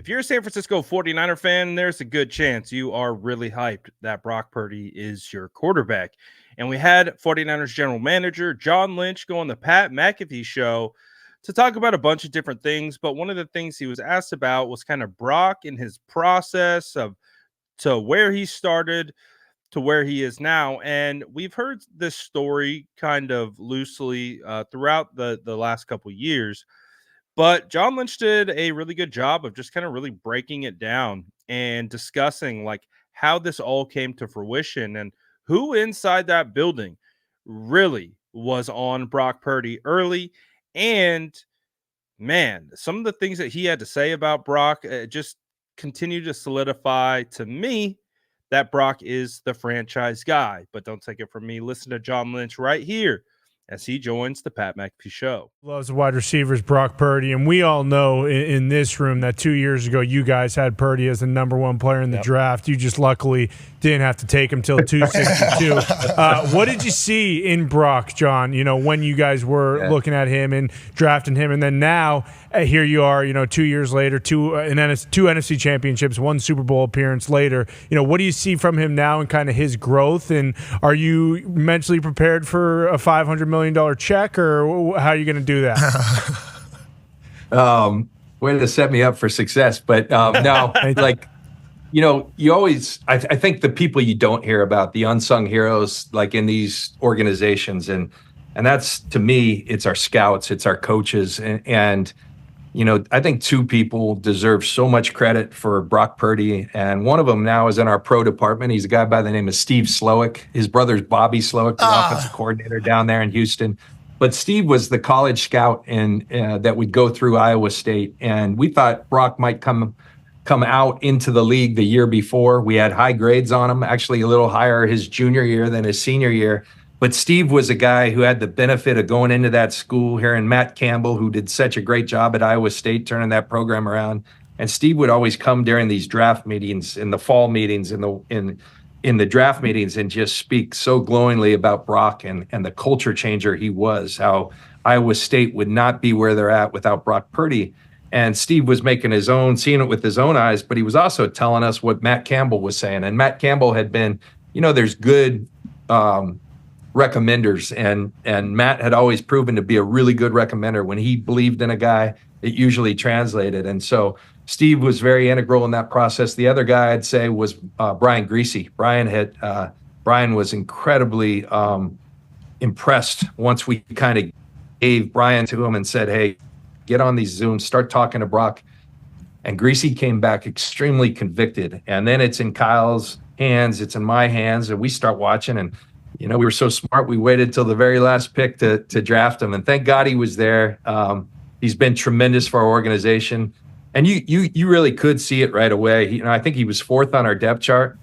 If you're a San Francisco 49er fan, there's a good chance you are really hyped that Brock Purdy is your quarterback. And we had 49ers general manager John Lynch go on the Pat McAfee show to talk about a bunch of different things. But one of the things he was asked about was kind of Brock and his process of to where he started to where he is now. And we've heard this story kind of loosely throughout the last couple years. But John Lynch did a really good job of just kind of really breaking it down and discussing like how this all came to fruition and who inside that building really was on Brock Purdy early. And man, some of the things that he had to say about Brock just continue to solidify to me that Brock is the franchise guy. But don't take it from me. Listen to John Lynch right here as he joins the Pat McAfee show. Loves the wide receivers, Brock Purdy. And we all know in this room that 2 years ago, you guys had Purdy as the number one player in the draft. You just luckily didn't have to take him till 262. What did you see in Brock, John, when you guys were looking at him and drafting him? And then now here you are, 2 years later, two NFC championships, one Super Bowl appearance later. What do you see from him now and kind of his growth? And are you mentally prepared for a $500 million check, or how are you going to do that? Way to set me up for success. But no, you always, I think the people you don't hear about, the unsung heroes, like in these organizations, and that's, to me, it's our scouts, it's our coaches, and I think two people deserve so much credit for Brock Purdy, and one of them now is in our pro department. He's a guy by the name of Steve Slowick. His brother's Bobby Slowick, the offensive coordinator down there in Houston. But Steve was the college scout that would go through Iowa State, and we thought Brock might come out into the league the year before. We had high grades on him, actually a little higher his junior year than his senior year. But Steve was a guy who had the benefit of going into that school, hearing Matt Campbell, who did such a great job at Iowa State, turning that program around. And Steve would always come during these draft meetings, in the fall meetings, in the draft meetings, and just speak so glowingly about Brock and the culture changer he was, how Iowa State would not be where they're at without Brock Purdy. And Steve was seeing it with his own eyes, but he was also telling us what Matt Campbell was saying. And Matt Campbell had been, there's good recommenders, and Matt had always proven to be a really good recommender. When he believed in a guy, it usually translated. And so Steve was very integral in that process. The other guy I'd say was Brian Greasy. Brian was incredibly impressed once we kind of gave Brian to him and said, hey, get on these Zooms, start talking to Brock. And Greasy came back extremely convicted. And then it's in Kyle's hands, it's in my hands, and we start watching. And we were so smart, we waited till the very last pick to draft him. And thank God he was there. He's been tremendous for our organization. And you really could see it right away. I think he was fourth on our depth chart.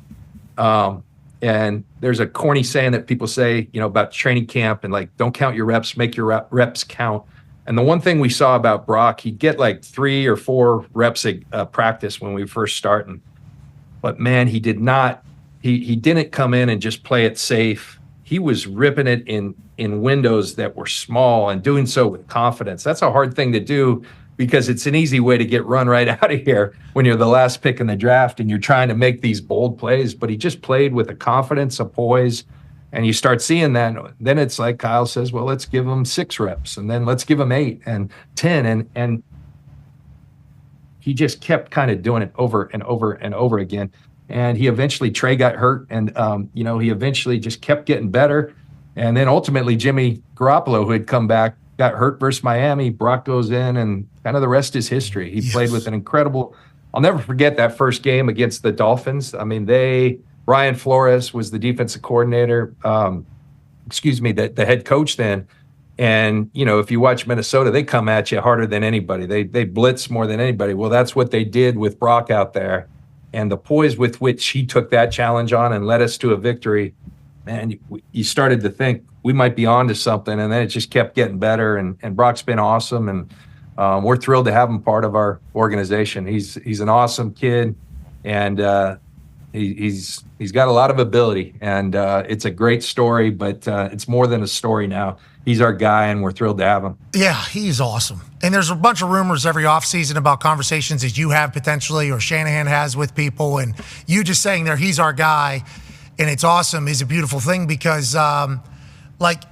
And there's a corny saying that people say, about training camp and like, don't count your reps, make your reps count. And the one thing we saw about Brock, he'd get like 3 or 4 reps a practice when we first started. But man, he didn't come in and just play it safe. He was ripping it in windows that were small and doing so with confidence. That's a hard thing to do because it's an easy way to get run right out of here when you're the last pick in the draft and you're trying to make these bold plays. But he just played with a confidence, a poise, and you start seeing that. Then it's like Kyle says, well, let's give him 6 reps, and then let's give him 8 and 10. And he just kept kind of doing it over and over and over again. And Trey got hurt, and he eventually just kept getting better. And then ultimately Jimmy Garoppolo, who had come back, got hurt versus Miami. Brock goes in, and kind of the rest is history. He played with an incredible – I'll never forget that first game against the Dolphins. I mean, Brian Flores was the defensive coordinator, the head coach then. And, if you watch Minnesota, they come at you harder than anybody. They blitz more than anybody. Well, that's what they did with Brock out there. And the poise with which he took that challenge on and led us to a victory, man, you started to think we might be on to something. And then it just kept getting better. And Brock's been awesome. And we're thrilled to have him part of our organization. He's an awesome kid. And he's got a lot of ability. And it's a great story, but it's more than a story now. he's our guy, and we're thrilled to have him. Yeah, he's awesome. And there's a bunch of rumors every offseason about conversations that you have potentially or Shanahan has with people. And you just saying there, he's our guy, and it's awesome is a beautiful thing because, like,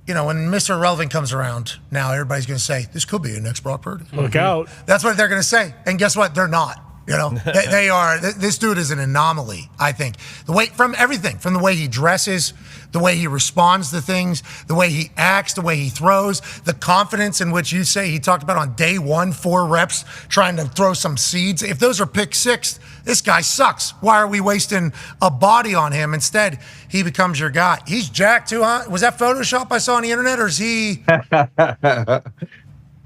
you know, when Mr. Irrelevant comes around now, everybody's going to say, this could be your next Brock Purdy. Look out. That's what they're going to say. And guess what? They're not. You know, they are. This dude is an anomaly, I think. The way, from everything, from the way he dresses, the way he responds to things, the way he acts, the way he throws, the confidence in which you say he talked about on day one, 4 reps, trying to throw some seeds. If those are pick six, this guy sucks. Why are we wasting a body on him? Instead, he becomes your guy. He's jacked too, huh? Was that Photoshop I saw on the internet, or is he...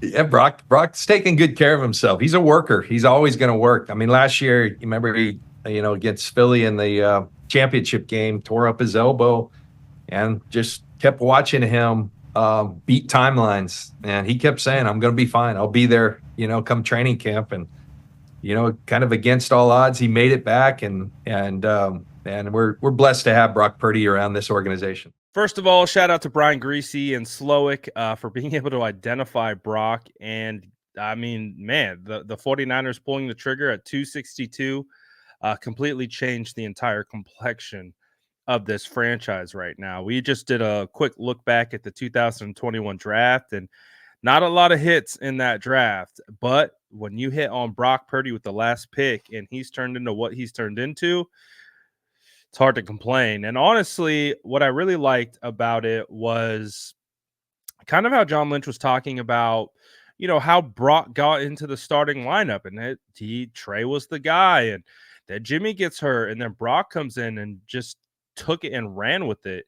Yeah, Brock's taking good care of himself. He's a worker. He's always going to work. I mean, last year, you remember he, against Philly in the championship game, tore up his elbow, and just kept watching him beat timelines. And he kept saying, "I'm going to be fine. I'll be there, come training camp." And kind of against all odds, he made it back. And we're blessed to have Brock Purdy around this organization. First of all, shout out to Brian Greasy and Slowick for being able to identify Brock. And I mean, man, the 49ers pulling the trigger at 262 completely changed the entire complexion of this franchise right now. We just did a quick look back at the 2021 draft, and not a lot of hits in that draft. But when you hit on Brock Purdy with the last pick and he's turned into what he's turned into, it's hard to complain. And honestly, what I really liked about it was kind of how John Lynch was talking about, how Brock got into the starting lineup, and Trey was the guy, and then Jimmy gets hurt, and then Brock comes in and just took it and ran with it.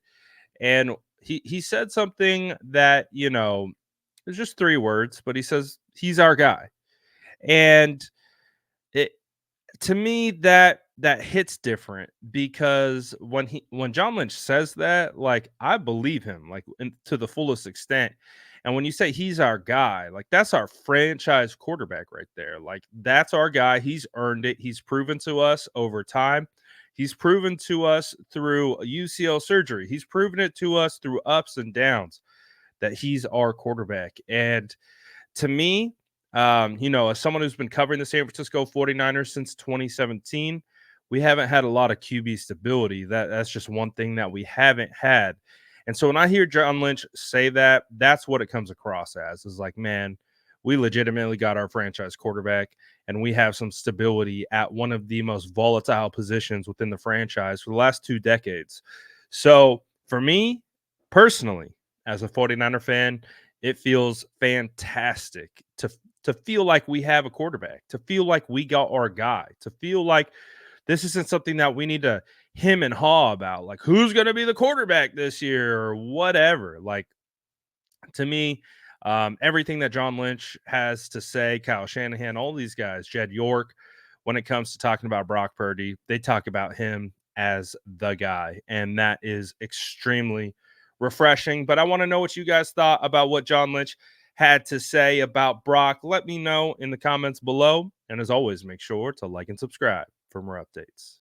And he said something that, it's just 3 words, but he says, he's our guy. And to me, that hits different, because when John Lynch says that, like, I believe him, like, to the fullest extent. And when you say he's our guy, like, that's our franchise quarterback right there. Like, that's our guy. He's earned it. He's proven to us over time. He's proven to us through UCL surgery. He's proven it to us through ups and downs that he's our quarterback. And to me, as someone who's been covering the San Francisco 49ers since 2017, we haven't had a lot of QB stability. That's just one thing that we haven't had. And so when I hear John Lynch say that, that's what it comes across as, is like, man, we legitimately got our franchise quarterback, and we have some stability at one of the most volatile positions within the franchise for the last 2 decades. So for me, personally, as a 49er fan, it feels fantastic to feel like we have a quarterback, to feel like we got our guy, to feel like this isn't something that we need to hem and haw about, like, who's going to be the quarterback this year or whatever. Like, to me, everything that John Lynch has to say, Kyle Shanahan, all these guys, Jed York, when it comes to talking about Brock Purdy, they talk about him as the guy, and that is extremely refreshing. But I want to know what you guys thought about what John Lynch had to say about Brock. Let me know in the comments below. And as always, make sure to like and subscribe for more updates.